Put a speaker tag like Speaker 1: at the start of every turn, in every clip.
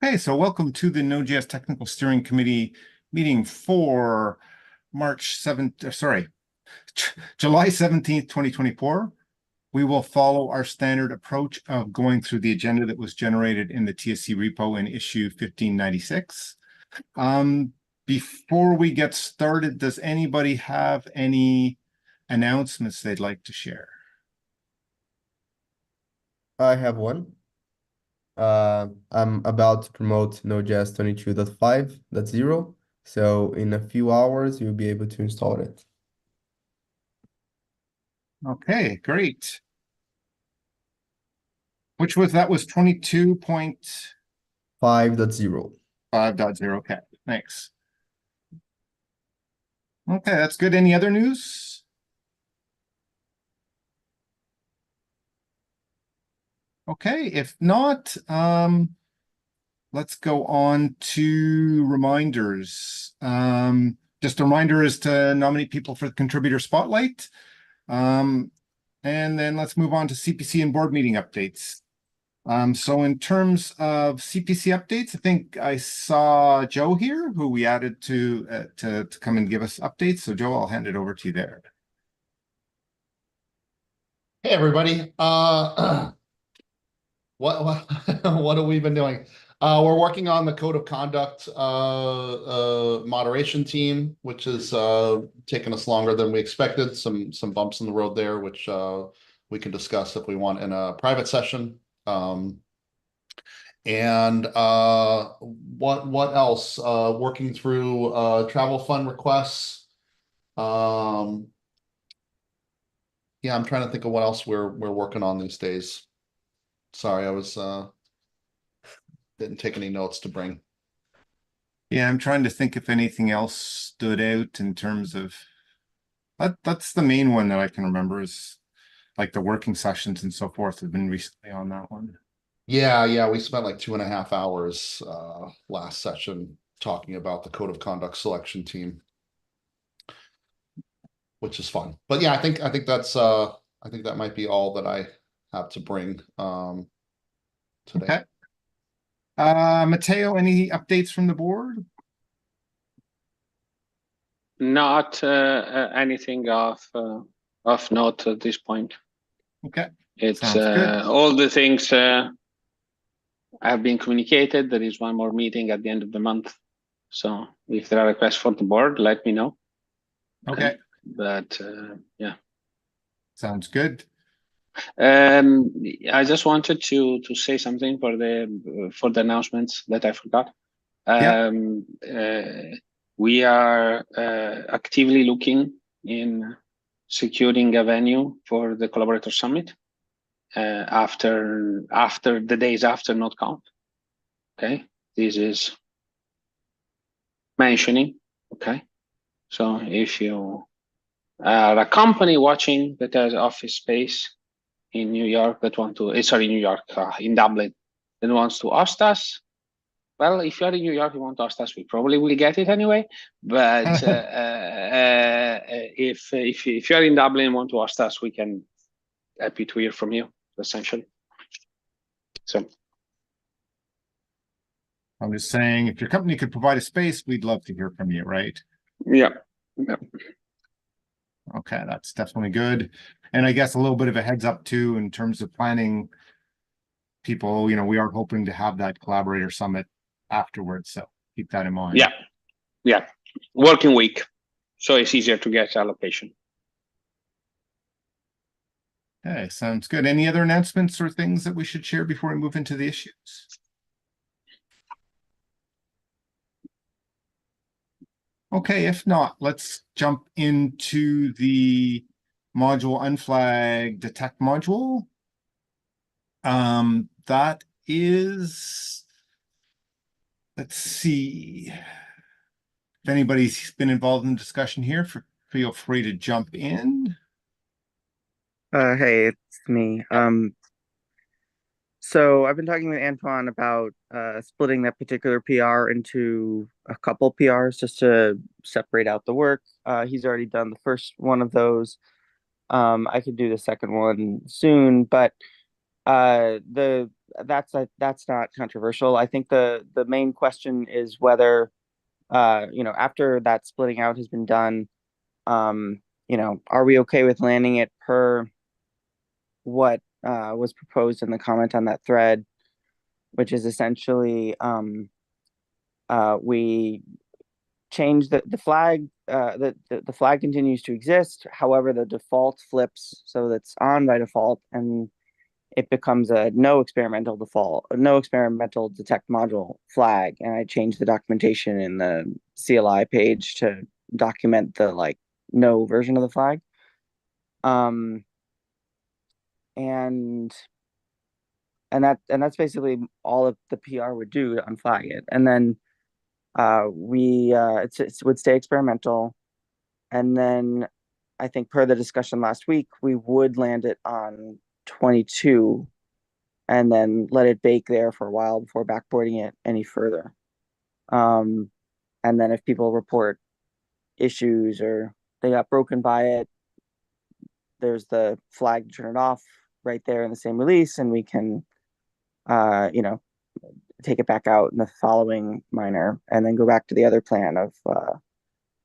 Speaker 1: Hey, so welcome to the Node.js Technical Steering Committee meeting for March 7th, July 17th, 2024. We will follow our standard approach of going through the agenda that was generated in the TSC repo in issue 1596. Before we get started, does anybody have any announcements they'd like to share?
Speaker 2: I have one. I'm about to promote Node.js 22.5.0. So in a few hours, you'll be able to install it.
Speaker 1: Okay, great. That was 22.5.0.
Speaker 2: 5.0.
Speaker 1: Okay, thanks. Okay, that's good. Any other news? Okay, if not, let's go on to reminders. Just a reminder is to nominate people for the contributor spotlight. And then let's move on to CPC and board meeting updates. So in terms of CPC updates, I think I saw Joe here, who we added to come and give us updates. So Joe, I'll hand it over to you there.
Speaker 3: Hey everybody. What what have we been doing? We're working on the code of conduct moderation team, which has taken us longer than we expected. Some bumps in the road there, which we can discuss if we want in a private session. And what else? Working through travel fund requests. Yeah, I'm trying to think of what else we're working on these days. Sorry, I was didn't take any notes to bring.
Speaker 1: Yeah, I'm trying to think if anything else stood out in terms of that's the main one that I can remember is like the working sessions and so forth have been recently on that one.
Speaker 3: Yeah, we spent like 2.5 hours last session talking about the code of conduct selection team, which is fun. But yeah, I think that's I think that might be all that I have to bring today.
Speaker 1: Okay. Matteo, any updates from the board?
Speaker 4: Not anything of note at this point.
Speaker 1: Okay.
Speaker 4: It's
Speaker 1: Sounds good.
Speaker 4: all the things have been communicated. There is one more meeting at the end of the month. So if there are requests for the board, let me know.
Speaker 1: Okay.
Speaker 4: But yeah.
Speaker 1: Sounds good.
Speaker 4: I just wanted to say something for the announcements that I forgot. We are actively looking in securing a venue for the Collaborator Summit after the days after NodeConf. Okay, this is mentioning. Okay, so if you are a company watching that has office space in New York that want to, in Dublin, that wants to host us. Well, if you're in New York, you want to host us, we probably will get it anyway. But if you're in Dublin and want to host us, we can happy to hear from you, essentially. So
Speaker 1: I'm just saying, if your company could provide a space, we'd love to hear from you, right?
Speaker 4: yeah.
Speaker 1: Okay, that's definitely good. And I guess a little bit of a heads up too, in terms of planning people, we are hoping to have that collaborator summit afterwards. So keep that in mind.
Speaker 4: Yeah. Working week. So it's easier to get allocation.
Speaker 1: Okay, sounds good. Any other announcements or things that we should share before we move into the issues? Okay, if not, let's jump into the module unflagged detect module. That is, let's see. If anybody's been involved in the discussion here, feel free to jump in.
Speaker 5: Hey, it's me. So I've been talking with Antoine about splitting that particular PR into a couple PRs just to separate out the work. He's already done the first one of those. I could do the second one soon, but the that's not controversial. I think the main question is whether after that splitting out has been done, are we okay with landing it per what was proposed in the comment on that thread, which is essentially we change the flag. The flag continues to exist. However, the default flips so that's on by default, and it becomes a no experimental detect module flag. And I changed the documentation in the CLI page to document the no version of the flag. And that's basically all of the PR would do to unflag it. And then it would stay experimental. And then I think per the discussion last week, we would land it on 22 and then let it bake there for a while before backporting it any further. And then if people report issues or they got broken by it, there's the flag to turn it off right there in the same release, and we can take it back out in the following minor and then go back to the other plan of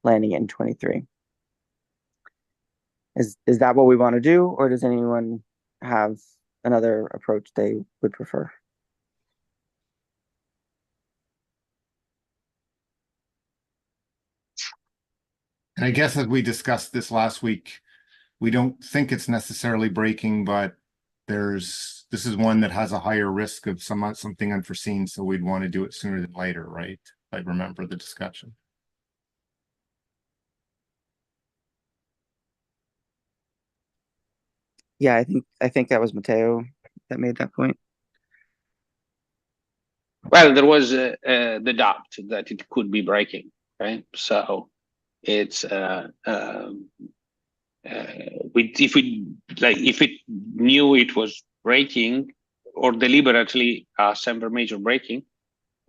Speaker 5: landing it in 23. Is that what we want to do, or does anyone have another approach they would prefer?
Speaker 1: And I guess as we discussed this last week, we don't think it's necessarily breaking, but this is one that has a higher risk of something unforeseen, so we'd want to do it sooner than later, right? I remember the discussion.
Speaker 5: Yeah, I think that was Matteo that made that point.
Speaker 4: Well, there was the doubt that it could be breaking, right? So it's if it knew it was breaking or deliberately some major breaking,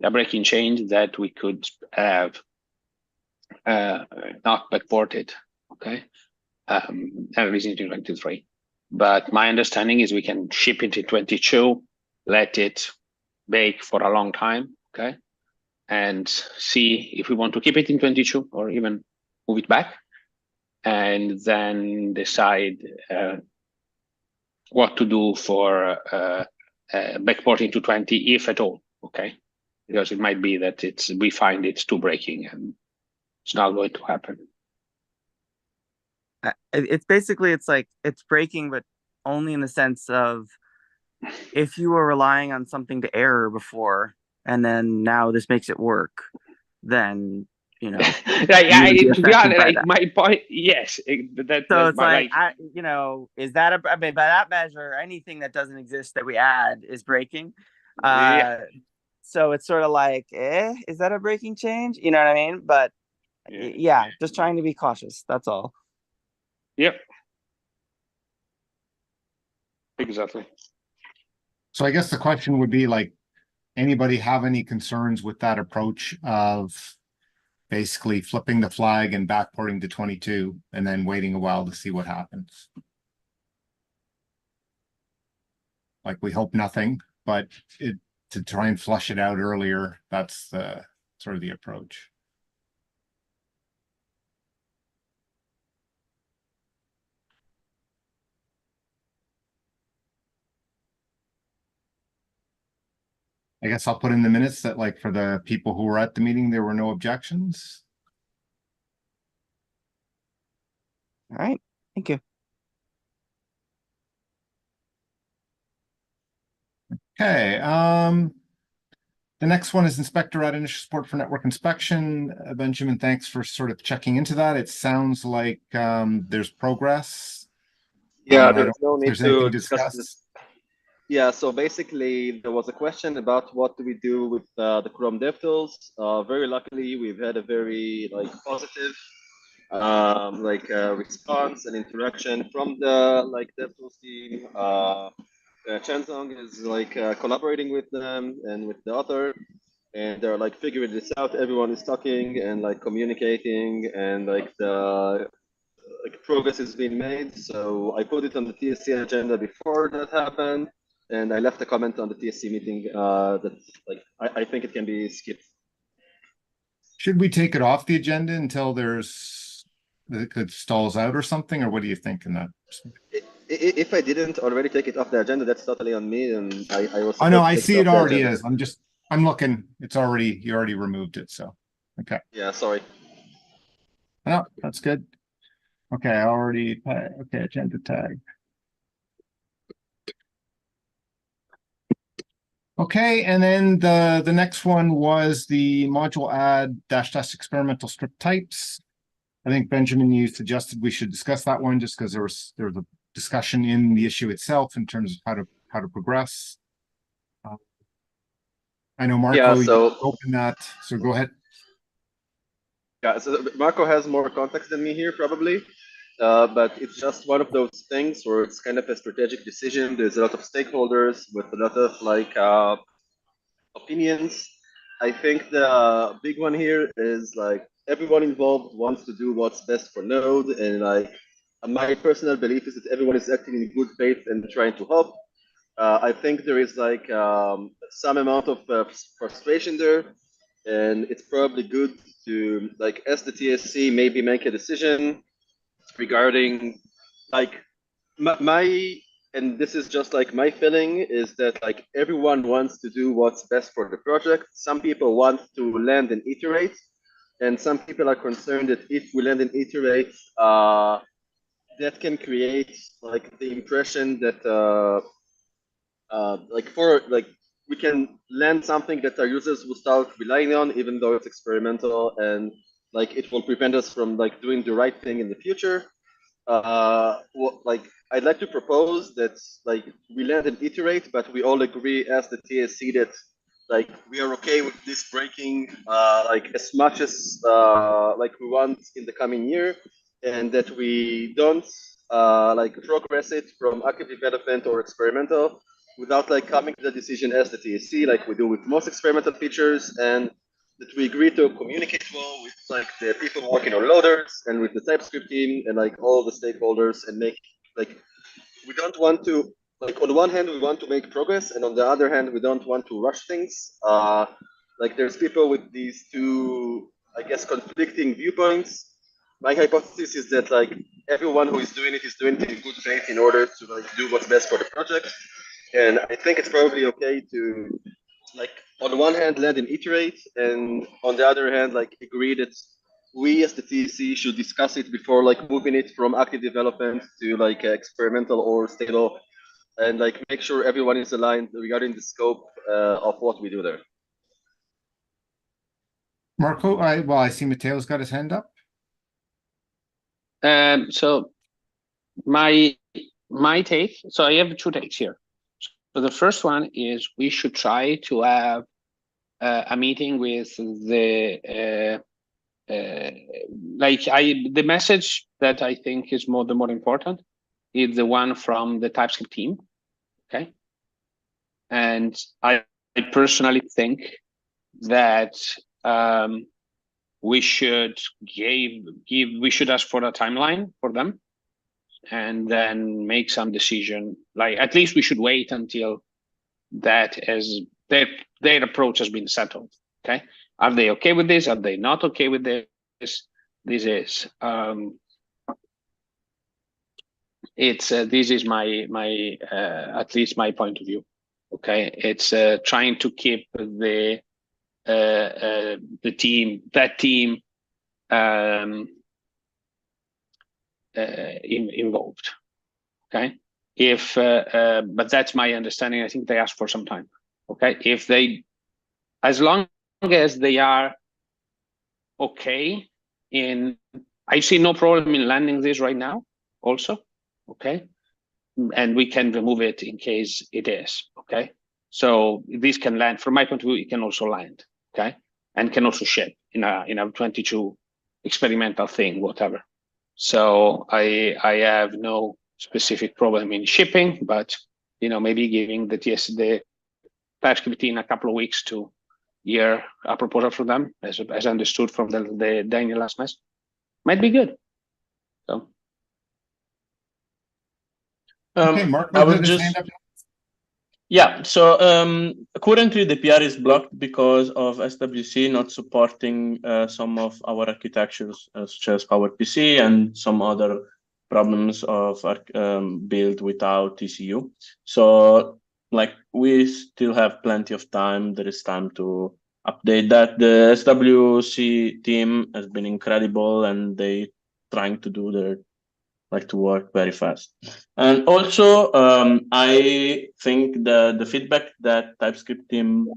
Speaker 4: a breaking change that we could have not backported, okay, and release it in 23. But my understanding is we can ship it in 22, let it bake for a long time, okay, and see if we want to keep it in 22 or even move it back, and then decide what to do for backporting to 20, if at all, okay? Because it might be that we find it's too breaking and it's not going to happen.
Speaker 5: It's basically, it's breaking, but only in the sense of if you were relying on something to error before, and then now this makes it work, then to
Speaker 4: be honest, my point, yes.
Speaker 5: So it's is that by that measure, anything that doesn't exist that we add is breaking.
Speaker 4: Yeah.
Speaker 5: So it's sort of is that a breaking change? You know what I mean? But yeah, just trying to be cautious. That's all.
Speaker 4: Yep. Exactly.
Speaker 1: So I guess the question would be anybody have any concerns with that approach of basically flipping the flag and backporting to 22 and then waiting a while to see what happens? We hope nothing, but to try and flush it out earlier, that's sort of the approach. I guess I'll put in the minutes that for the people who were at the meeting, there were no objections.
Speaker 5: All right. Thank you.
Speaker 1: Okay. The next one is inspector at initial support for network inspection. Benjamin, thanks for sort of checking into that. It sounds like there's progress.
Speaker 6: Yeah, there's no need to discuss
Speaker 1: this.
Speaker 6: Yeah, so basically there was a question about what do we do with the Chrome DevTools. Very luckily, we've had a very positive response and interaction from the DevTools team. Chanzong is collaborating with them and with the author, and they're figuring this out. Everyone is talking and communicating, and the progress is being made. So I put it on the TSC agenda before that happened, and I left a comment on the TSC meeting that like I think it can be skipped.
Speaker 1: Should we take it off the agenda until it stalls out or something, or what do you think in that?
Speaker 6: If I didn't already take it off the agenda, that's totally on me, and I was.
Speaker 1: Oh no,
Speaker 6: supposed to
Speaker 1: I
Speaker 6: take
Speaker 1: see
Speaker 6: off
Speaker 1: it
Speaker 6: the
Speaker 1: already
Speaker 6: agenda.
Speaker 1: is. I'm looking. You already removed it, so okay.
Speaker 6: Yeah, sorry.
Speaker 1: Oh, that's good. Okay, I already okay, agenda tag. Okay, and then the next one was the module add -- experimental script types. I think Benjamin, you suggested we should discuss that one just because there was a discussion in the issue itself in terms of how to progress. I know Marco, you opened that, so go ahead.
Speaker 6: Yeah, so Marco has more context than me here, probably. But it's just one of those things where it's kind of a strategic decision. There's a lot of stakeholders with a lot of like opinions. I think the big one here is like everyone involved wants to do what's best for Node, and like my personal belief is that everyone is acting in good faith and trying to help. I think there is like some amount of frustration there, and it's probably good to like as the TSC maybe make a decision regarding like my and this is just like my feeling is that like everyone wants to do what's best for the project. Some people want to land and iterate, and some people are concerned that if we land and iterate, that can create like the impression that like for like we can land something that our users will start relying on, even though it's experimental, and like it will prevent us from like doing the right thing in the future. Like I'd like to propose that like we land and iterate, but we all agree as the TSC that like we are okay with this breaking like as much as like we want in the coming year, and that we don't like progress it from active development or experimental without like coming to the decision as the TSC, like we do with most experimental features, and that we agree to communicate well with like the people working on loaders and with the TypeScript team and like all the stakeholders, and make like we don't want to like on one hand we want to make progress, and on the other hand we don't want to rush things. Like there's people with these two, I guess, conflicting viewpoints. My hypothesis is that like everyone who is doing it is doing it in good faith in order to like do what's best for the project, and I think it's probably okay to like on one hand land and iterate, and on the other hand like agree that we as the TC should discuss it before like moving it from active development to like experimental or stable, and like make sure everyone is aligned regarding the scope of what we do there.
Speaker 1: Marco, I see Mateo's got his hand up.
Speaker 4: So my take. So I have two takes here. So the first one is we should try to have a meeting with the the message that I think is the more important is the one from the TypeScript team. Okay. And I personally think that we should we should ask for a timeline for them, and then make some decision. Like at least we should wait until that as their approach has been settled. Okay, are they okay with this? Are they not okay with this? This is this is my at least my point of view. Okay, it's trying to keep the team involved. Okay, if but that's my understanding. I think they asked for some time. Okay, if they, as long as they are okay in, I see no problem in landing this right now also. Okay, and we can remove it in case it is. Okay, so this can land from my point of view. It can also land. Okay, and can also ship in a 22 experimental thing, whatever. So I have no specific problem in shipping, but maybe giving the TypeScript team a couple of weeks to hear a proposal from them, as understood from the Daniel last mess, might be good. So
Speaker 1: Okay, Mark,
Speaker 7: I was just Yeah, so currently the PR is blocked because of SWC not supporting some of our architectures, such as PowerPC and some other problems of build without TCU. So, like, we still have plenty of time. There is time to update that. The SWC team has been incredible, and they trying to do their to work very fast. And also, I think the feedback that TypeScript team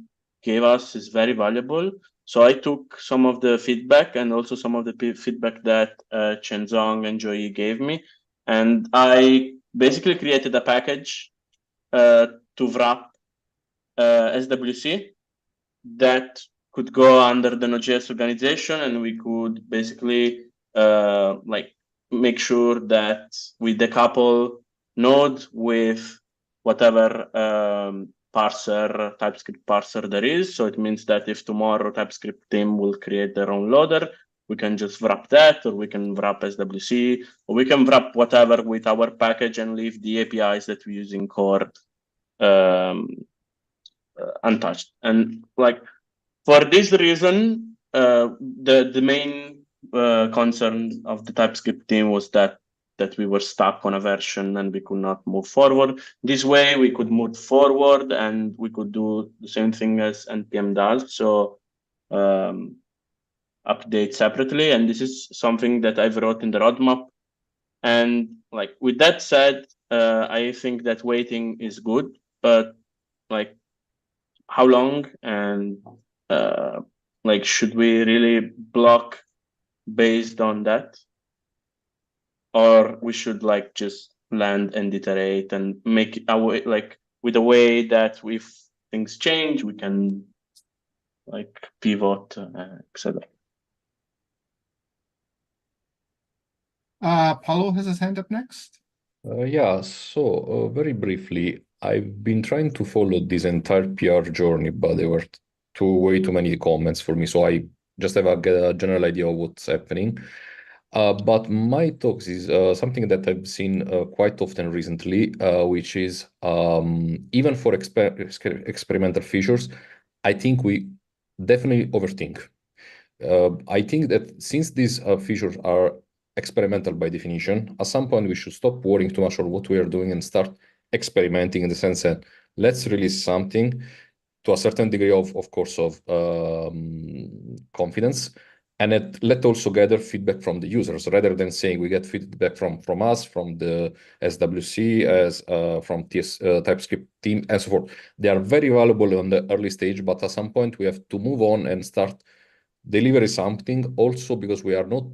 Speaker 7: gave us is very valuable. So I took some of the feedback and also some of the feedback that Chenzong and Joey gave me, and I basically created a package to wrap SWC that could go under the Node.js organization, and we could basically make sure that we decouple Node with whatever parser, TypeScript parser there is. So it means that if tomorrow TypeScript team will create their own loader, we can just wrap that, or we can wrap SWC, or we can wrap whatever with our package and leave the APIs that we use in core untouched. And like for this reason, the main concern of the TypeScript team was that we were stuck on a version and we could not move forward. This way, we could move forward and we could do the same thing as NPM does. So update separately, and this is something that I've wrote in the roadmap. And like with that said, I think that waiting is good, but like how long, and like should we really block based on that, or we should like just land and iterate and make it our like with a way that if things change we can like pivot, etc.
Speaker 1: Paulo has his hand up next.
Speaker 8: Yeah, so very briefly, I've been trying to follow this entire PR journey, but there were way too many comments for me, so I just have a general idea of what's happening. But my talks is something that I've seen quite often recently, which is even for experimental features, I think we definitely overthink. I think that since these features are experimental by definition, at some point we should stop worrying too much on what we are doing and start experimenting in the sense that let's release something to a certain degree of course, of confidence, and let also gather feedback from the users rather than saying we get feedback from us, from the SWC, as from TypeScript team, and so forth. They are very valuable on the early stage, but at some point we have to move on and start deliver something also because we are not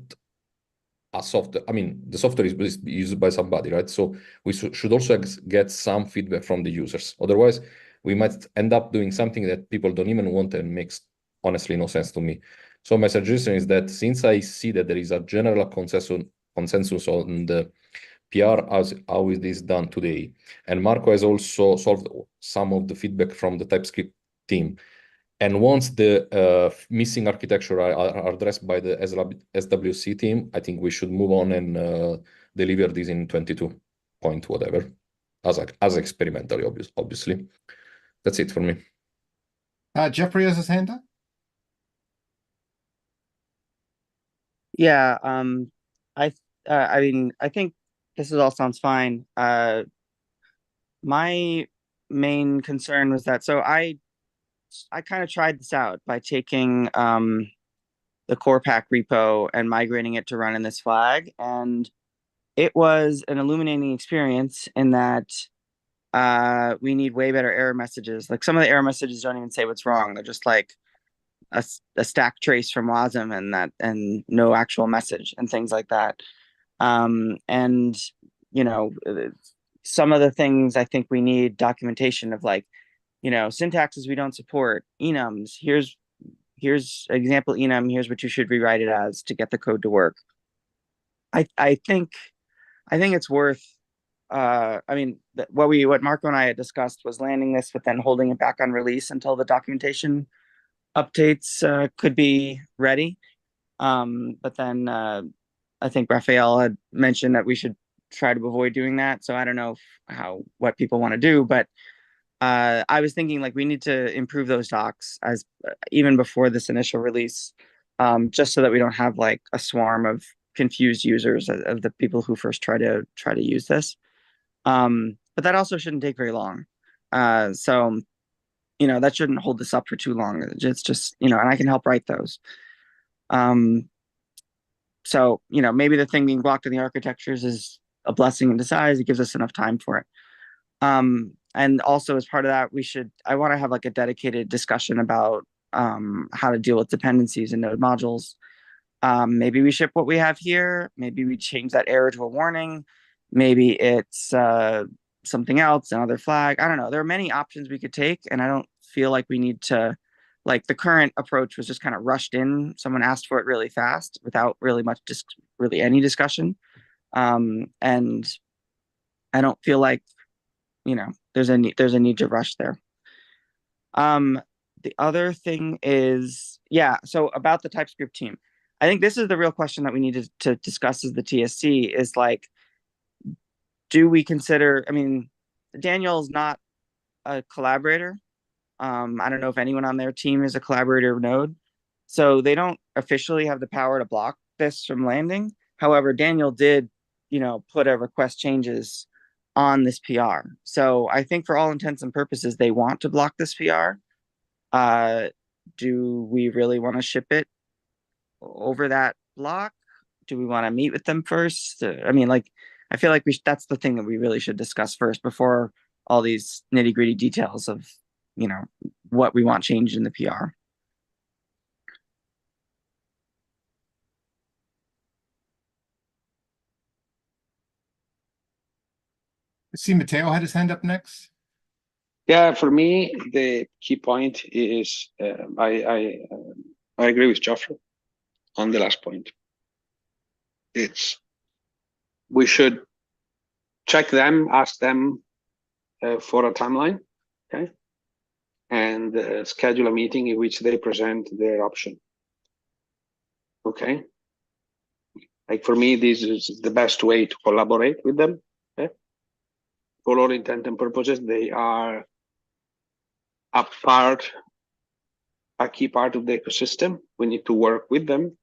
Speaker 8: a software. I mean, the software is used by somebody, right? So we should also get some feedback from the users. Otherwise, we might end up doing something that people don't even want and makes honestly no sense to me. So my suggestion is that since I see that there is a general consensus on the PR as how it is done today, and Marco has also solved some of the feedback from the TypeScript team. And once the missing architecture are addressed by the SWC team, I think we should move on and deliver this in 22 point whatever, as experimentally, obviously. That's it for me.
Speaker 1: Jeffrey has his hand up.
Speaker 5: Yeah, I mean, I think this all sounds fine. My main concern was that, so I kind of tried this out by taking the core pack repo and migrating it to run in this flag, and it was an illuminating experience in that we need way better error messages. Like some of the error messages don't even say what's wrong; they're just like a stack trace from WASM and no actual message and things like that. And you know, some of the things I think we need documentation of, like, syntaxes we don't support, enums. Here's example enum. Here's what you should rewrite it as to get the code to work. I think it's worth. I mean, what Marco and I had discussed was landing this, but then holding it back on release until the documentation updates could be ready. But then I think Raphael had mentioned that we should try to avoid doing that. So I don't know what people want to do, but I was thinking like we need to improve those docs as even before this initial release, just so that we don't have like a swarm of confused users of the people who first try to use this. But that also shouldn't take very long. So that shouldn't hold this up for too long. It's just and I can help write those. So maybe the thing being blocked in the architectures is a blessing in disguise. It gives us enough time for it. And also as part of that, I want to have like a dedicated discussion about how to deal with dependencies in node modules. Maybe we ship what we have here. Maybe we change that error to a warning. Maybe it's something else, another flag. I don't know. There are many options we could take, and I don't feel like we need to, like the current approach was just kind of rushed in. Someone asked for it really fast without really much, really any discussion. And I don't feel like, there's a need to rush there. The other thing is, so about the TypeScript team, I think this is the real question that we need to discuss as the TSC is like, do we consider, Daniel is not a collaborator. I don't know if anyone on their team is a collaborator of Node. So they don't officially have the power to block this from landing. However, Daniel did, put a request changes on this PR. So I think for all intents and purposes, they want to block this PR. Do we really want to ship it over that block? Do we want to meet with them first? I feel like that's the thing that we really should discuss first before all these nitty gritty details of, what we want changed in the PR.
Speaker 1: I see Matteo had his hand up next.
Speaker 4: Yeah, for me, the key point is I agree with Geoffrey on the last point. We should check them, ask them for a timeline, okay, and schedule a meeting in which they present their option. Okay, like for me, this is the best way to collaborate with them. Okay, for all intent and purposes, they are a key part of the ecosystem. We need to work with them.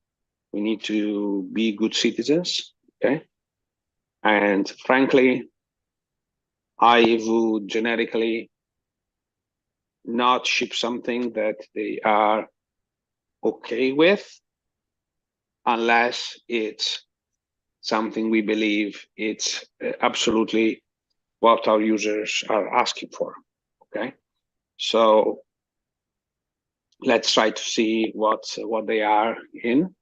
Speaker 4: We need to be good citizens. Okay, and frankly, I would generically not ship something that they are okay with unless it's something we believe it's absolutely what our users are asking for. Okay, so let's try to see what they are in,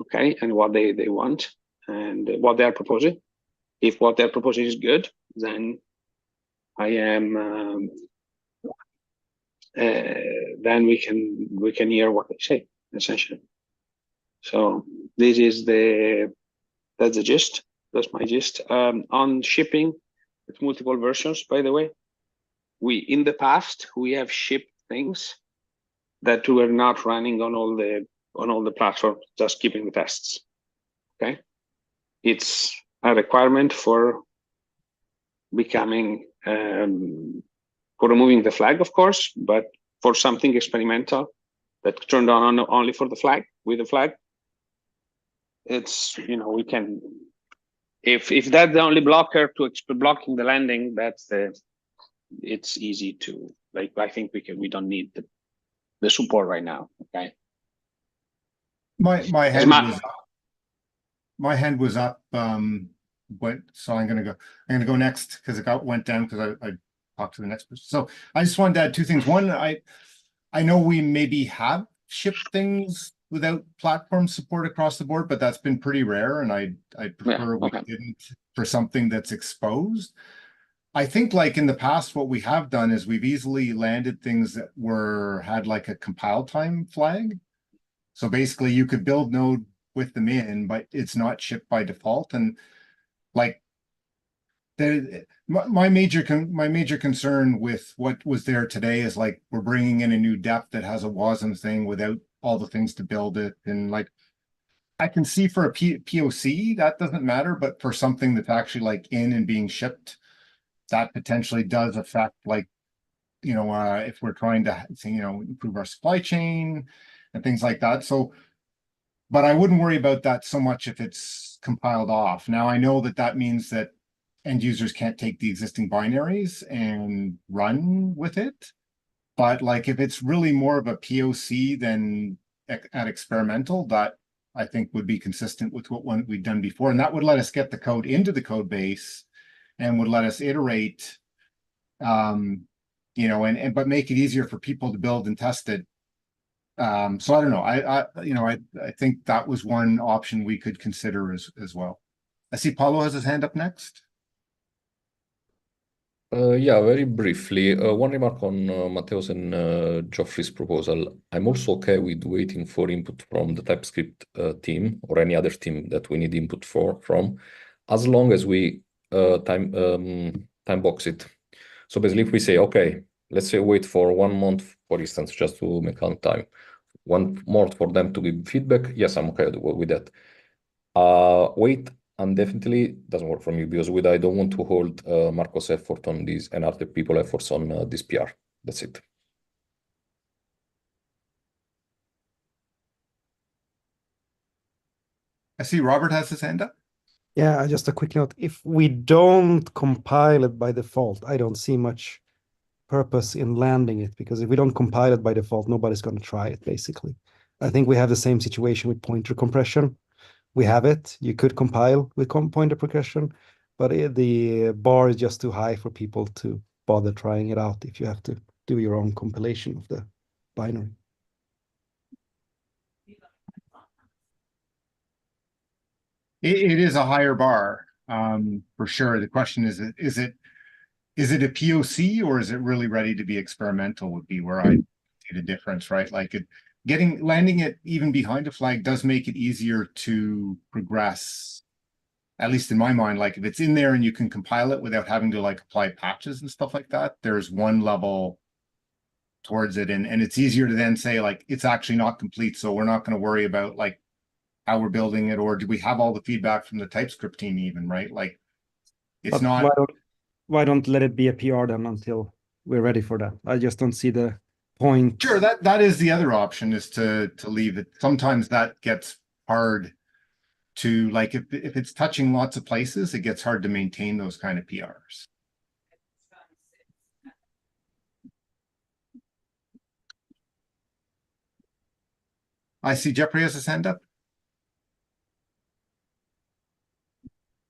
Speaker 4: okay, and what they want and what they are proposing. If what they're proposing is good, then I am then we can hear what they say, essentially. So this is that's the gist. That's my gist. On shipping with multiple versions, by the way, in the past we have shipped things that were not running on all the platforms, just keeping the tests. Okay, it's a requirement for becoming for removing the flag, of course, but for something experimental that turned on only for the flag, with the flag, it's, we can, if that's the only blocker to blocking the landing, it's easy to, like, I think we don't need the support right now. Okay.
Speaker 1: My hand was up. So I'm gonna go next because it went down because I talked to the next person. So I just wanted to add two things. One, I know we maybe have shipped things without platform support across the board, but that's been pretty rare, and I prefer we didn't for something that's exposed. I think like in the past, what we have done is we've easily landed things that had like a compile time flag. So basically you could build Node with them in, but it's not shipped by default. And like my major concern with what was there today is like we're bringing in a new dep that has a WASM thing without all the things to build it. And like I can see for a POC that doesn't matter, but for something that's actually like in and being shipped, that potentially does affect like if we're trying to, improve our supply chain and things like that. So, but I wouldn't worry about that so much if it's compiled off. Now, I know that that means that end users can't take the existing binaries and run with it. But like if it's really more of a POC than at experimental, that I think would be consistent with what we've done before. And that would let us get the code into the code base and would let us iterate, but make it easier for people to build and test it. So I don't know. I think that was one option we could consider as well. I see Paulo has his hand up next.
Speaker 8: Yeah, very briefly, one remark on Matteo's and Geoffrey's proposal. I'm also okay with waiting for input from the TypeScript team or any other team that we need input from, as long as we time box it. So basically, if we say, okay, let's say wait for 1 month, for instance, just to make count time, 1 month for them to give feedback. Yes, I'm okay with that. Wait indefinitely doesn't work for me because I don't want to hold Marco's effort on this and other people efforts on this PR. That's it.
Speaker 1: I see Robert has his hand up.
Speaker 9: Yeah, just a quick note. If we don't compile it by default, I don't see much purpose in landing it, because if we don't compile it by default, nobody's going to try it, basically. I think we have the same situation with pointer compression. We have it. You could compile with pointer compression, but the bar is just too high for people to bother trying it out if you have to do your own compilation of the binary.
Speaker 1: It is a higher bar, for sure. The question is it a POC or is it really ready to be experimental would be where I see the difference, right? Like landing it even behind a flag does make it easier to progress, at least in my mind. Like if it's in there and you can compile it without having to like apply patches and stuff like that, there's one level towards it. And it's easier to then say like, it's actually not complete. So we're not going to worry about like how we're building it, or do we have all the feedback from the TypeScript team even, right? Like it's
Speaker 9: But
Speaker 1: not.
Speaker 9: why don't let it be a PR then until we're ready for that? I just don't see the point.
Speaker 1: Sure, that is the other option, is to leave it. Sometimes that gets hard to, like, if it's touching lots of places, it gets hard to maintain those kind of PRs. I see Jeffrey has his hand up.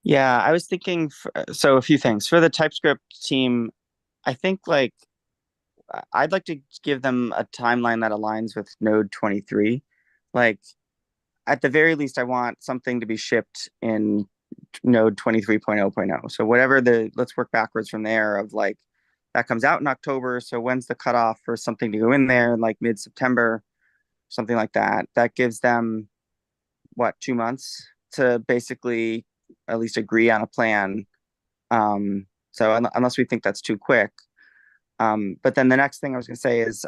Speaker 5: Yeah, I was thinking, so a few things. For the TypeScript team, I think like I'd like to give them a timeline that aligns with Node 23. Like at the very least, I want something to be shipped in Node 23.0.0. So whatever let's work backwards from there of like, that comes out in October. So when's the cutoff for something to go in there in like mid-September, something like that. That gives them, what, 2 months to basically at least agree on a plan. So unless we think that's too quick. But then the next thing I was going to say is,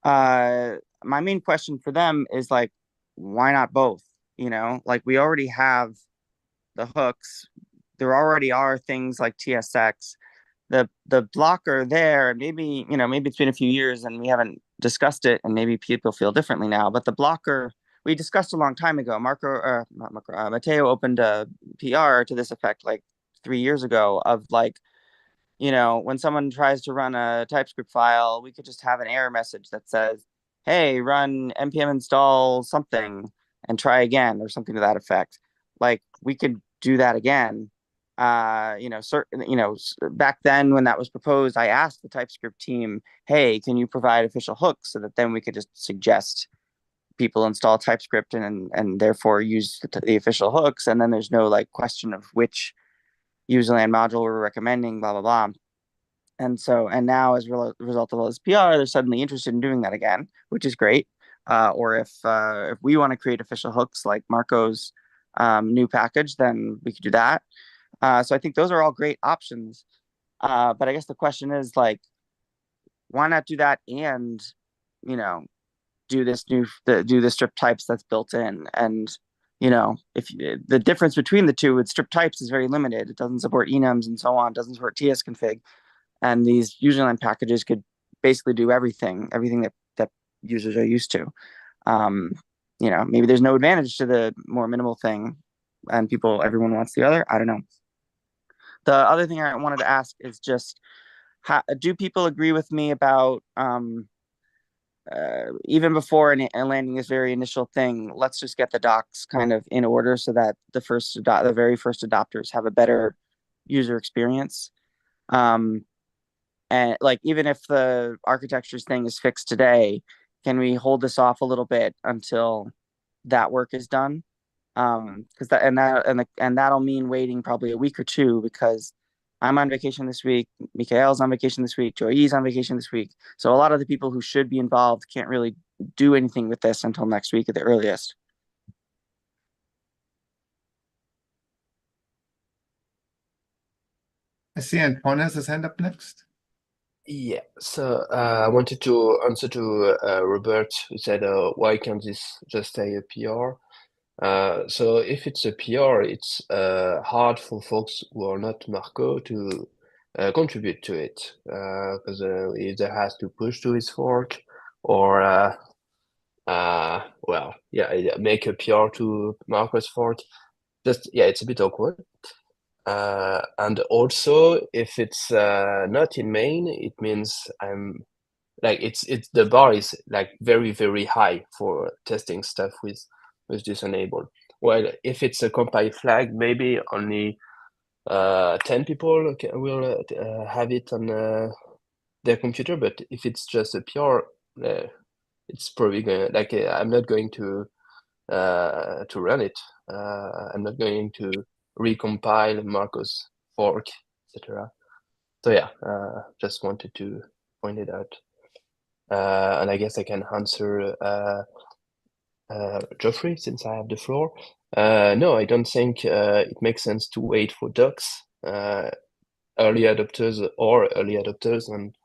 Speaker 5: my main question for them is like, why not both? Like we already have the hooks. There already are things like TSX. The blocker there, maybe it's been a few years and we haven't discussed it, and maybe people feel differently now. But the blocker we discussed a long time ago. Matteo opened a PR to this effect like 3 years ago of like, when someone tries to run a TypeScript file, we could just have an error message that says, hey, run npm install something and try again, or something to that effect. Like we could do that again. Back then when that was proposed, I asked the TypeScript team, hey, can you provide official hooks, so that then we could just suggest people install TypeScript and therefore use the official hooks. And then there's no like question of which userland module we're recommending, blah, blah, blah. And now as a result of all this PR, they're suddenly interested in doing that again, which is great. Or if we want to create official hooks like Marco's new package, then we could do that. So I think those are all great options. But I guess the question is like, why not do that and, do the strip types that's built in? And, if the difference between the two with strip types is very limited, it doesn't support enums and so on, doesn't support TS config. And these userland packages could basically do everything that users are used to. Maybe there's no advantage to the more minimal thing, and everyone wants the other. I don't know. The other thing I wanted to ask is just, do people agree with me about even before landing this very initial thing, let's just get the docs kind of in order so that the very first adopters have a better user experience. And like, even if the architectures thing is fixed today, can we hold this off a little bit until that work is done? Because that'll mean waiting probably a week or two, because I'm on vacation this week, Mikhail's on vacation this week, Joey's on vacation this week. So a lot of the people who should be involved can't really do anything with this until next week at the earliest.
Speaker 1: I see Antoine has his hand up next.
Speaker 10: Yeah, so I wanted to answer to Robert, who said, why can't this just stay a PR? So if it's a PR, it's hard for folks who are not Marco to contribute to it, because he either has to push to his fork or, make a PR to Marco's fork. It's a bit awkward. And also, if it's not in main, it means I'm like it's the bar is like very, very high for testing stuff with this enabled. Well, if it's a compile flag, maybe only 10 people will have it on their computer. But if it's just a PR, it's probably gonna I'm not going to run it. I'm not going to recompile Marco's fork, etc. So yeah, just wanted to point it out. And I guess I can answer Geoffrey, since I have the floor. No, I don't think it makes sense to wait for docs, early adopters, and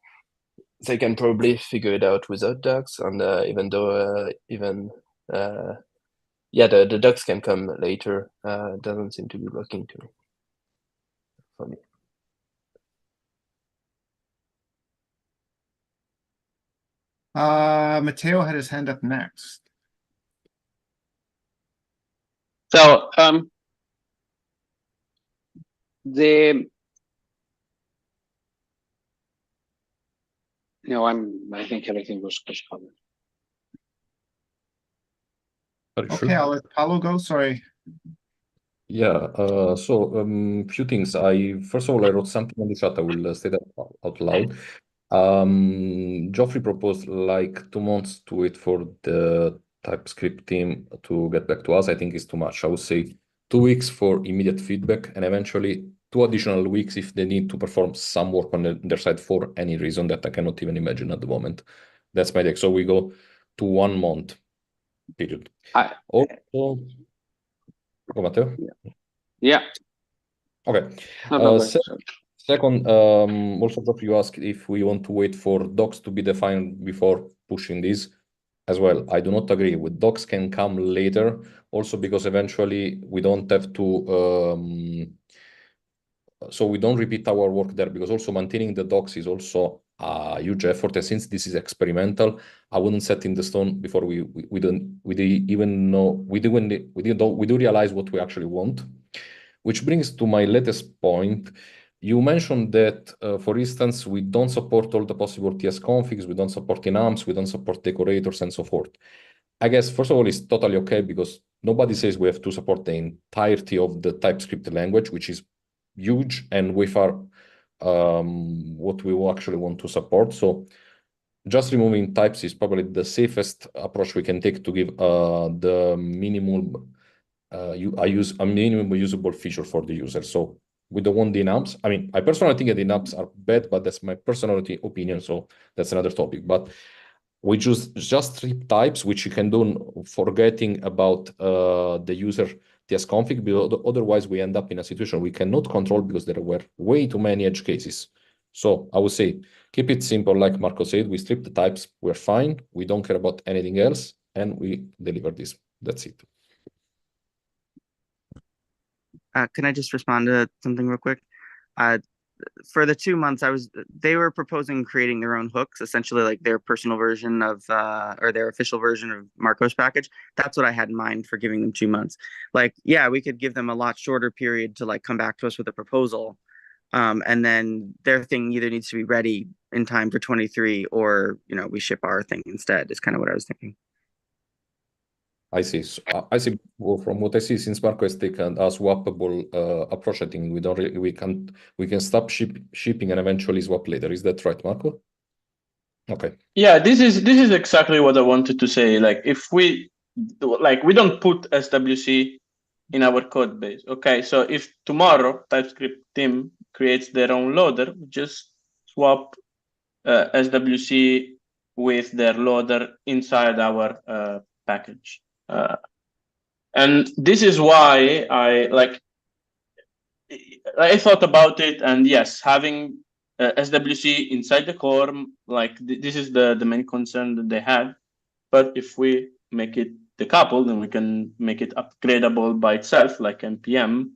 Speaker 10: they can probably figure it out without docs. And even though the docs can come later, doesn't seem to be blocking for me.
Speaker 1: Matteo had his hand up next.
Speaker 4: So I think everything was covered.
Speaker 1: Okay, I'll let Paulo go. Sorry.
Speaker 8: Yeah, few things. First of all, I wrote something on the chat. I will say that out loud. Geoffrey proposed like 2 months to wait for the TypeScript team to get back to us. I think it's too much. I would say 2 weeks for immediate feedback, and eventually 2 additional weeks if they need to perform some work on their side for any reason that I cannot even imagine at the moment. That's my take. So we go to 1 month period. Also, go Matteo.
Speaker 4: Yeah.
Speaker 8: Okay.
Speaker 4: No,
Speaker 8: Second, also Geoffrey, you asked if we want to wait for docs to be defined before pushing this as well. I do not agree. With docs can come later, also because eventually we don't have to so we don't repeat our work there, because also maintaining the docs is also a huge effort. And since this is experimental, I wouldn't set in the stone before we do realize what we actually want. Which brings to my latest point. You mentioned that, for instance, we don't support all the possible TS configs, we don't support enums, we don't support decorators, and so forth. I guess, first of all, it's totally okay, because nobody says we have to support the entirety of the TypeScript language, which is huge and way far what we actually want to support. So just removing types is probably the safest approach we can take to give the minimum a minimum usable feature for the user. So we don't want the enums. I mean, I personally think that the enums are bad, but that's my personal opinion. So that's another topic. But we just strip types, which you can do forgetting about the user TS config. Otherwise, we end up in a situation we cannot control because there were way too many edge cases. So I would say keep it simple, like Marco said. We strip the types. We're fine. We don't care about anything else, and we deliver this. That's it.
Speaker 5: Can I just respond to something real quick? for the 2 months, they were proposing creating their own hooks, essentially like their personal version of, or their official version of Marco's package. That's what I had in mind for giving them 2 months. Like, yeah, we could give them a lot shorter period to like come back to us with a proposal. And then their thing either needs to be ready in time for 23, or, we ship our thing instead, is kind of what I was thinking.
Speaker 8: I see. I see. Well, from what I see, since Marco has taken a swappable approach, I think we can stop shipping and eventually swap later. Is that right, Marco? Okay.
Speaker 7: Yeah, this is exactly what I wanted to say. Like, if we don't put SWC in our code base. Okay, so if tomorrow TypeScript team creates their own loader, just swap SWC with their loader inside our package. And this is why I thought about it, and yes, having SWC inside the core, this is the main concern that they had. But if we make it decoupled, then we can make it upgradable by itself, like npm.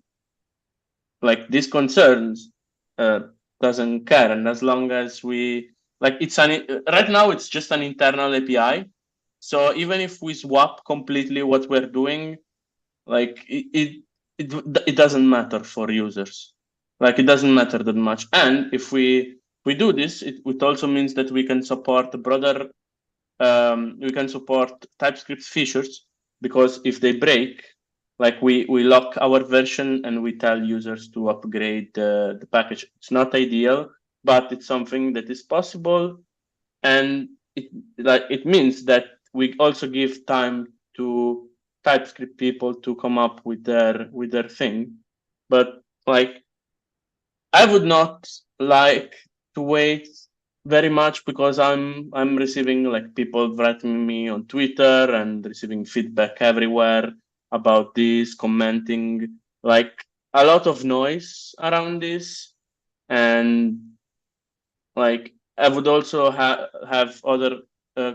Speaker 7: Like, these concerns doesn't care, and as long as we right now it's just an internal API. So even if we swap completely what we're doing, like it doesn't matter for users. Like, it doesn't matter that much. And if we do this, it also means that we can support broader we can support TypeScript features, because if they break, like, we lock our version and we tell users to upgrade the package. It's not ideal, but it's something that is possible, and it means that we also give time to TypeScript people to come up with their thing. But like, I would not like to wait very much, because I'm receiving like people writing me on Twitter and receiving feedback everywhere about this, commenting, like, a lot of noise around this. And like, I would also have other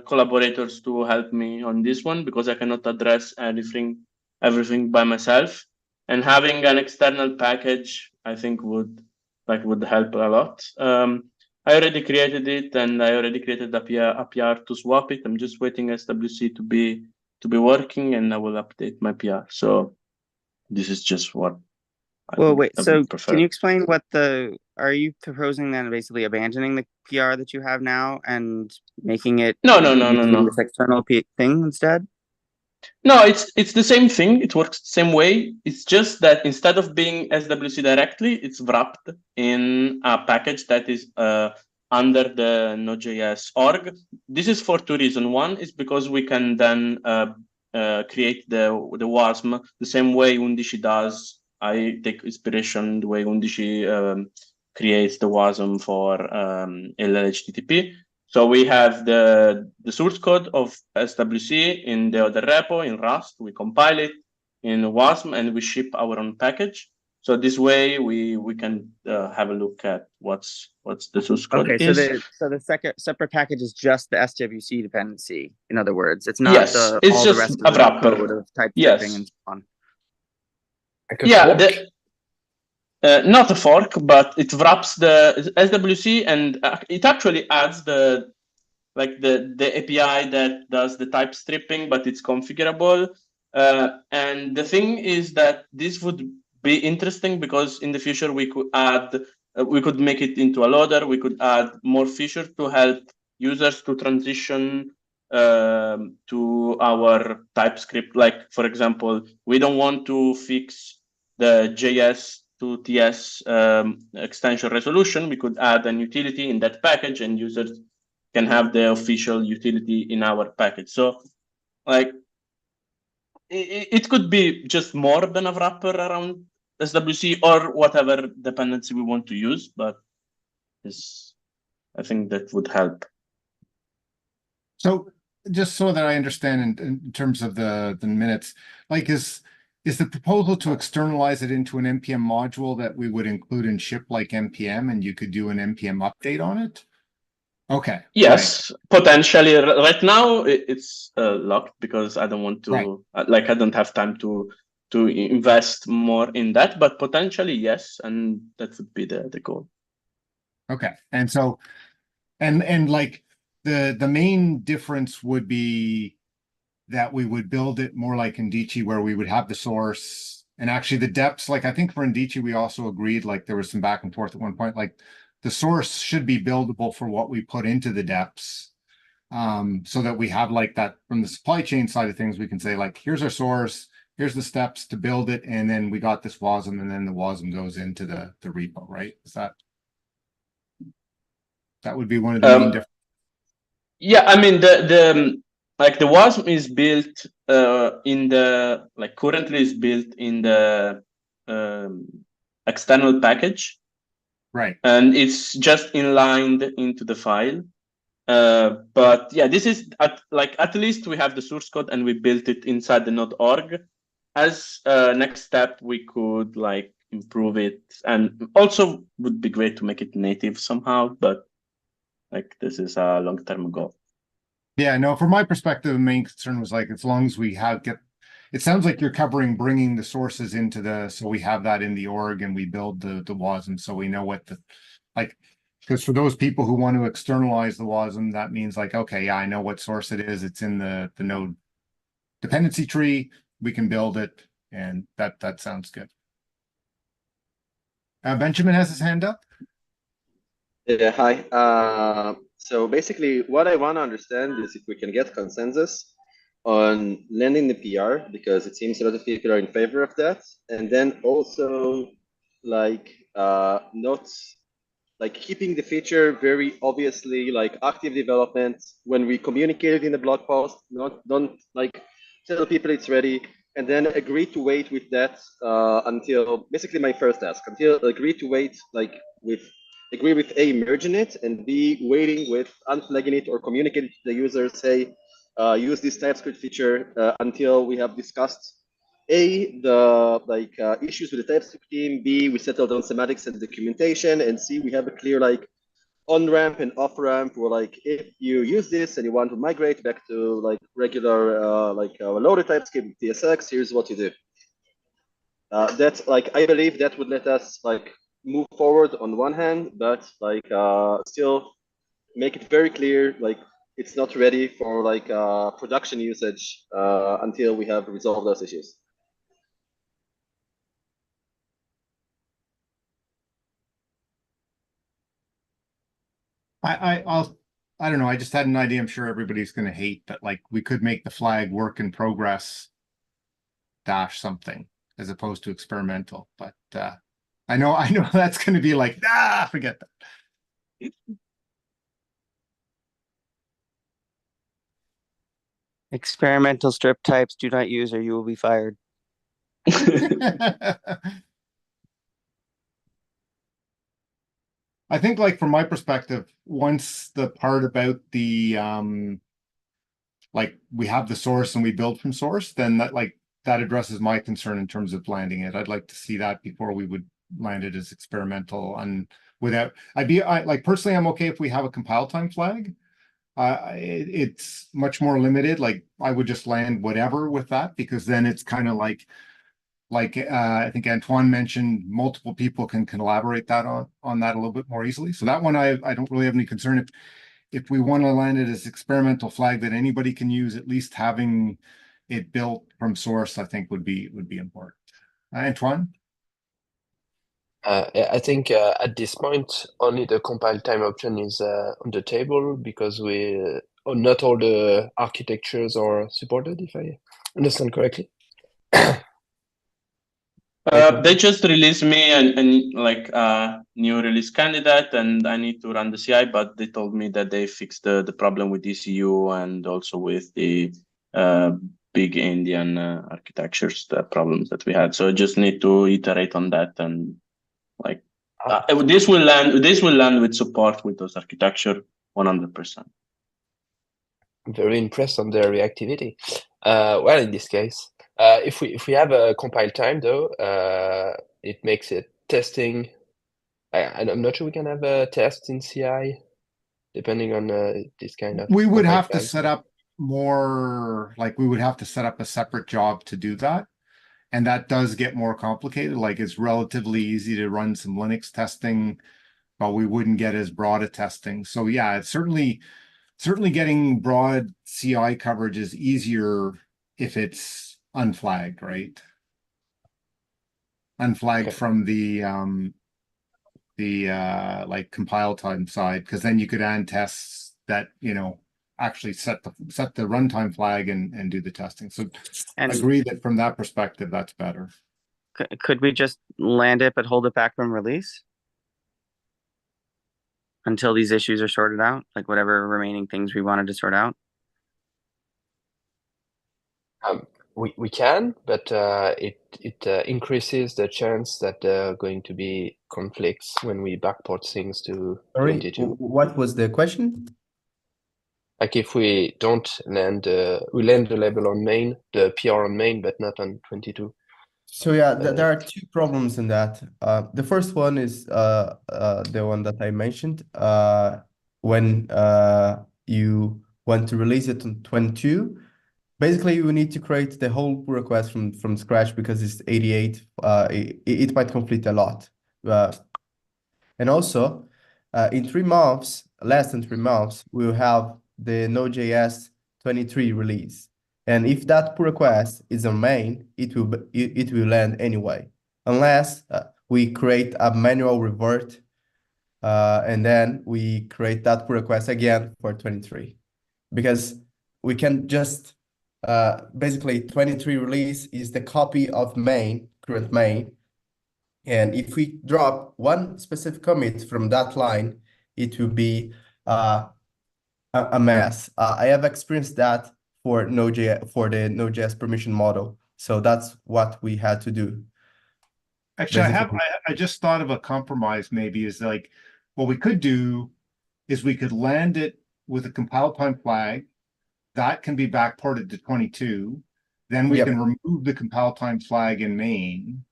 Speaker 7: collaborators to help me on this one, because I cannot address everything by myself. And having an external package, I think would help a lot. I already created it, and I already created a PR to swap it. I'm just waiting SWC to be working, and I will update my PR. So this is just what
Speaker 5: Well, wait,
Speaker 7: I
Speaker 5: so
Speaker 7: would prefer.
Speaker 5: can you explain are you proposing then basically abandoning the PR that you have now and making it
Speaker 7: No.
Speaker 5: using this external thing instead?
Speaker 7: No, it's the same thing. It works the same way. It's just that instead of being SWC directly, it's wrapped in a package that is under the node.js org. This is for two reasons. One is because we can then create the WASM the same way Undici does. I take inspiration the way Undici creates the WASM for LLHTTP. So we have the source code of SWC in the other repo in Rust. We compile it in WASM and we ship our own package. So this way we can have a look at what's the source code is.
Speaker 5: So the second separate package is just the SWC dependency. In other words, it's not
Speaker 7: yes, it's
Speaker 5: all
Speaker 7: just
Speaker 5: the rest
Speaker 7: a
Speaker 5: of the
Speaker 7: wrapper.
Speaker 5: code of type
Speaker 7: Yes.
Speaker 5: stripping and so on.
Speaker 10: Like a
Speaker 7: Yeah,
Speaker 10: fork?
Speaker 7: not a fork, but it wraps the SWC, and it actually adds the API that does the type stripping, but it's configurable. And the thing is that this would be interesting, because in the future we could make it into a loader. We could add more features to help users to transition to our TypeScript. Like, for example, we don't want to fix the JS to TS extension resolution. We could add an utility in that package, and users can have the official utility in our package. So like, it could be just more than a wrapper around SWC or whatever dependency we want to use, but I think that would help.
Speaker 1: So just so that I understand in terms of the minutes, like is the proposal to externalize it into an NPM module that we would include in ship like NPM, and you could do an NPM update on it? Okay.
Speaker 7: Yes, potentially. Right now it's locked, because I don't want to I don't have time to invest more in that, but potentially yes, and that would be the goal.
Speaker 1: Okay, and so, and like the main difference would be that we would build it more like Indici, where we would have the source and actually the depths. Like I think for Indici, we also agreed, like there was some back and forth at one point, like the source should be buildable for what we put into the depths. So that we have like that from the supply chain side of things, we can say like, here's our source, here's the steps to build it, and then we got this WASM, and then the WASM goes into the repo, right? Is that would be one of the main differences.
Speaker 7: Yeah, I mean the like the WASM is built in the like currently is built in the external package,
Speaker 1: Right.
Speaker 7: and it's just inlined into the file. But yeah, this is at least we have the source code and we built it inside the node.org. As next step, we could like improve it, and also would be great to make it native somehow. But like this is a long-term goal.
Speaker 1: Yeah, no, from my perspective, the main concern was like, as long as we it sounds like you're covering bringing the sources into so we have that in the org and we build the WASM, so we know what because for those people who want to externalize the WASM, that means like, okay, yeah, I know what source it is. It's in the node dependency tree. We can build it, and that sounds good. Benjamin has his hand up.
Speaker 6: Yeah, hi. So basically, what I want to understand is if we can get consensus on landing the PR, because it seems a lot of people are in favor of that, and then also like not like keeping the feature very obviously like active development when we communicate it in the blog post, don't like tell people it's ready, and then agree to wait with that until basically my first task, until agree to wait like agree with A, merging it, and B, waiting with unflagging it or communicating to the user, say, use this TypeScript feature until we have discussed A, the issues with the TypeScript team, B, we settled on semantics and documentation, and C, we have a clear like on-ramp and off-ramp where like if you use this and you want to migrate back to like regular loaded TypeScript TSX, here's what you do. That's like I believe that would let us like move forward on one hand, but like still make it very clear like it's not ready for like production usage until we have resolved those issues.
Speaker 1: I don't know. I just had an idea. I'm sure everybody's going to hate, but like we could make the flag work in progress dash something as opposed to experimental. But I know that's going to be like, forget that.
Speaker 5: Experimental strip types do not use or you will be fired.
Speaker 1: I think like from my perspective, once the part about the like we have the source and we build from source, then that addresses my concern in terms of landing it. I'd like to see that before we would land it as experimental and without like personally, I'm okay if we have a compile time flag. It's much more limited. Like I would just land whatever with that, because then it's kind of like I think Antoine mentioned, multiple people can collaborate that on that a little bit more easily. So that one I don't really have any concern. If we want to land it as experimental flag that anybody can use, at least having it built from source, I think would be important. Antoine?
Speaker 10: I think at this point, only the compile time option is on the table because not all the architectures are supported, if I understand correctly.
Speaker 7: They just released me and like a new release candidate, and I need to run the CI, but they told me that they fixed the problem with ECU and also with the big Indian architectures, the problems that we had. So I just need to iterate on that, and like this will land with support with those architecture 100%.
Speaker 10: I'm very impressed on the reactivity. Well, in this case, if we have a compile time though, it makes it testing. I'm not sure we can have a test in CI, depending on this kind of.
Speaker 1: We would have to set up more, like we would have to set up a separate job to do that. And that does get more complicated. Like it's relatively easy to run some Linux testing but we wouldn't get as broad a testing. So yeah, it's certainly getting broad CI coverage is easier if it's unflagged, right? Unflagged
Speaker 10: Okay.
Speaker 1: from the like compile time side, because then you could add tests that, you know, actually set the runtime flag and do the testing. So I
Speaker 5: And
Speaker 1: agree that from that perspective, that's better.
Speaker 5: could we just land it but hold it back from release until these issues are sorted out? Like whatever remaining things we wanted to sort out?
Speaker 10: We can, but it increases the chance that there are going to be conflicts when we backport things to
Speaker 2: Sorry,
Speaker 10: 22.
Speaker 2: what was the question?
Speaker 10: Like if we don't land, we land the label on main, the PR on main, but not on 22.
Speaker 2: So yeah, there are two problems in that. The first one is the one that I mentioned. When you want to release it on 22, basically you need to create the whole pull request from scratch because it's 88. It might complete a lot. And also, in 3 months, less than 3 months, we'll have the Node.js 23 release. And if that pull request is on main, it will land anyway, unless we create a manual revert, and then we create that pull request again for 23, because we can just basically 23 release is the copy of main, current main. And if we drop one specific commit from that line, it will be a mess. I have experienced that for Node.js, for the Node.js permission model. So that's what we had to do.
Speaker 1: Actually,
Speaker 2: Basically.
Speaker 1: I just thought of a compromise maybe is like, what we could do is we could land it with a compile time flag that can be backported to 22. Then we
Speaker 2: Yep.
Speaker 1: can remove the compile time flag in main.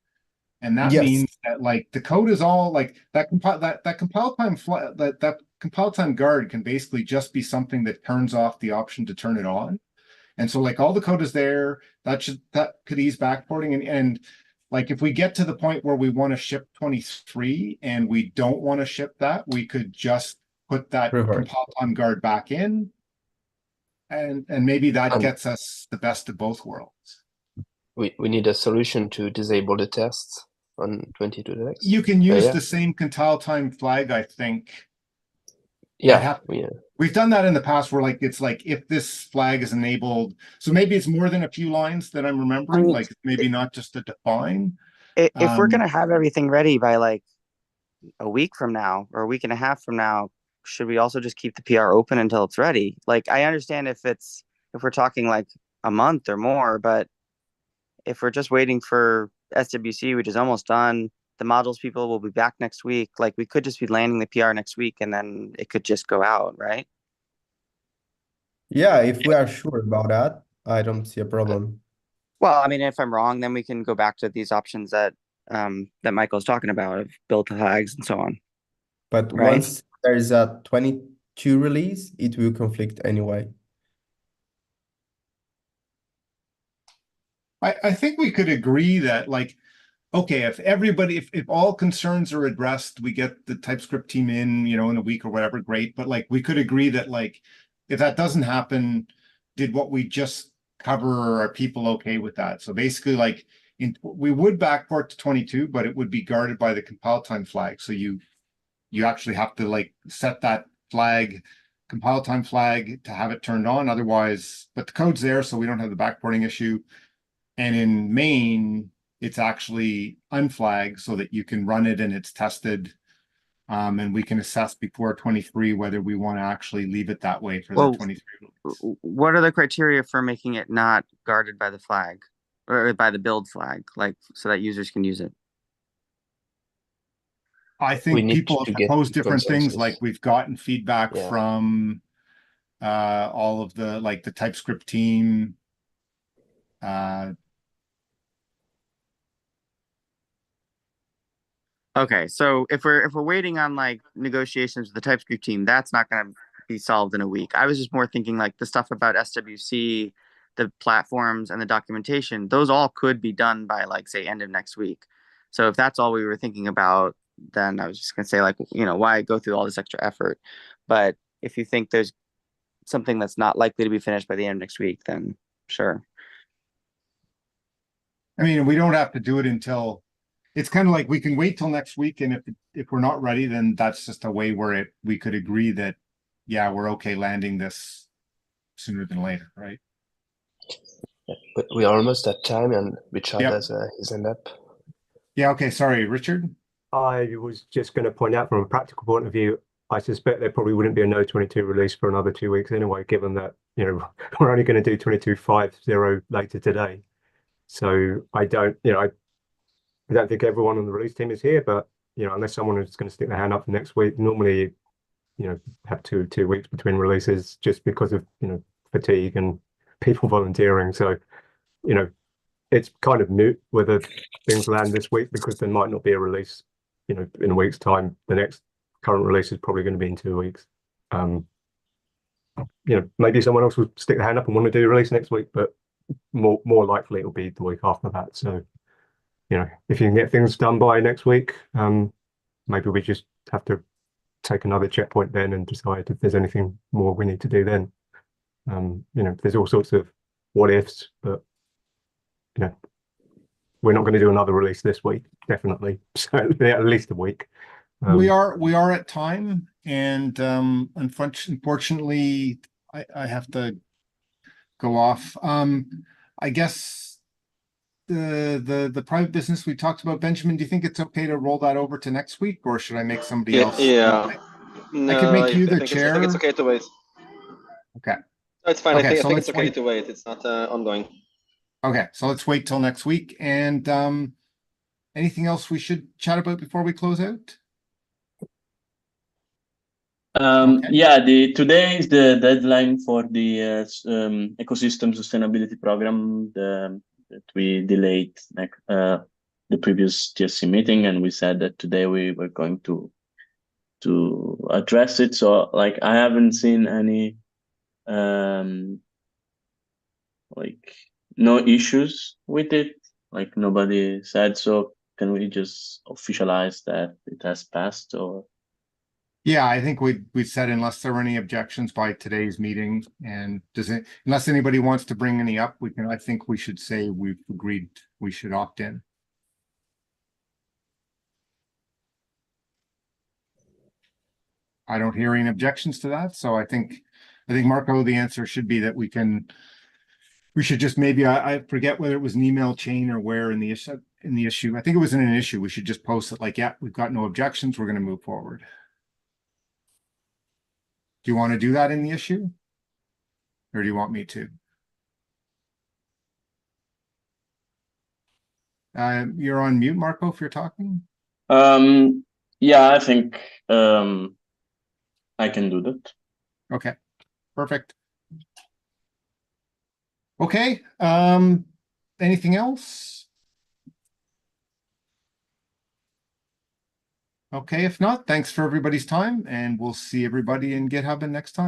Speaker 1: And that
Speaker 2: Yes.
Speaker 1: means that like the code is all like that compile time that compile time guard can basically just be something that turns off the option to turn it on. And so like all the code is there, that could ease backporting, and like if we get to the point where we want to ship 23 and we don't want to ship that, we could just put that
Speaker 2: Revert.
Speaker 1: compile time guard back in. And maybe that
Speaker 10: Um,
Speaker 1: gets us the best of both worlds.
Speaker 10: we need a solution to disable the tests on 22 next.
Speaker 1: You can use
Speaker 10: yeah.
Speaker 1: the same compile time flag, I think.
Speaker 10: Yeah,
Speaker 1: We've done that in the past where like it's like if this flag is enabled, so maybe it's more than a few lines that I'm remembering, like maybe not just a define.
Speaker 5: If we're gonna have everything ready by like a week from now or a week and a half from now, should we also just keep the PR open until it's ready? Like I understand if we're talking like a month or more, but if we're just waiting for SWC, which is almost done, the modules people will be back next week. Like we could just be landing the PR next week and then it could just go out, right?
Speaker 2: Yeah, if we are sure about that, I don't see a problem.
Speaker 5: Well, I mean, if I'm wrong, then we can go back to these options that Michael's talking about of build flags and so on.
Speaker 2: But
Speaker 5: Right.
Speaker 2: once there is a 22 release, it will conflict anyway.
Speaker 1: I think we could agree that like, okay, if all concerns are addressed, we get the TypeScript team in, you know, in a week or whatever, great. But like, we could agree that like, if that doesn't happen, did what we just cover, are people okay with that? So basically like, we would backport to 22, but it would be guarded by the compile time flag. So you actually have to like set that flag, compile time flag, to have it turned on. Otherwise, but the code's there, so we don't have the backporting issue. And in main, it's actually unflagged so that you can run it and it's tested. And we can assess before 23 whether we want to actually leave it that way for the 23 release.
Speaker 5: What are the criteria for making it not guarded by the flag or by the build flag, like so that users can use it?
Speaker 1: I think people have proposed different things, like we've gotten feedback from all of the like the TypeScript team.
Speaker 5: Okay, so if we're waiting on like negotiations with the TypeScript team, that's not going to be solved in a week. I was just more thinking like the stuff about SWC, the platforms, and the documentation. Those all could be done by like say end of next week. So if that's all we were thinking about, then I was just gonna say, like, why go through all this extra effort? But if you think there's something that's not likely to be finished by the end of next week, then sure.
Speaker 1: I mean, we don't have to do it until, it's kind of like we can wait till next week, and if we're not ready, then that's just a way where we could agree that, yeah, we're okay landing this sooner than later, right?
Speaker 10: But we are almost at time, and Richard
Speaker 1: Yep.
Speaker 10: has his hand up.
Speaker 1: Yeah, okay, sorry, Richard.
Speaker 11: I was just going to point out from a practical point of view, I suspect there probably wouldn't be a Node 22 release for another 2 weeks anyway, given that, we're only going to do 22.5.0 later today. So I don't think everyone on the release team is here, but, unless someone is going to stick their hand up for next week, normally, have two weeks between releases just because of, fatigue and people volunteering. So, it's kind of moot whether things land this week because there might not be a release, in a week's time. The next current release is probably going to be in 2 weeks. Maybe someone else will stick their hand up and want to do a release next week, but more likely it'll be the week after that. So, if you can get things done by next week, maybe we just have to take another checkpoint then and decide if there's anything more we need to do then. There's all sorts of what ifs, but we're not going to do another release this week, definitely. So at least a week.
Speaker 1: We are at time, and unfortunately, I have to go off. I guess the private business we talked about, Benjamin, do you think it's okay to roll that over to next week, or should I make somebody else?
Speaker 6: Yeah.
Speaker 1: I could make you the
Speaker 6: I think
Speaker 1: chair.
Speaker 6: it's okay to wait.
Speaker 1: Okay.
Speaker 6: No, it's fine.
Speaker 1: Okay,
Speaker 6: I
Speaker 1: so
Speaker 6: think
Speaker 1: let's
Speaker 6: it's okay
Speaker 1: wait.
Speaker 6: to wait. It's not ongoing.
Speaker 1: Okay, so let's wait till next week. And anything else we should chat about before we close out? Okay.
Speaker 7: Yeah, today is the deadline for the ecosystem sustainability program that we delayed the previous TSC meeting, and we said that today we were going to address it. So like I haven't seen any like no issues with it. Like nobody said so. Can we just officialize that it has passed? Or
Speaker 1: Yeah, I think we said unless there were any objections by today's meeting, and unless anybody wants to bring any up, I think we should say we've agreed we should opt in. I don't hear any objections to that, so I think Marco, the answer should be that we should just maybe, I forget whether it was an email chain or where in the issue. I think it was in an issue. We should just post it like, yeah, we've got no objections. We're going to move forward. Do you want to do that in the issue? Or do you want me to? You're on mute, Marco, if you're talking.
Speaker 7: yeah, I think I can do that.
Speaker 1: Okay, perfect. Okay, anything else? Okay, if not, thanks for everybody's time, and we'll see everybody in GitHub next time.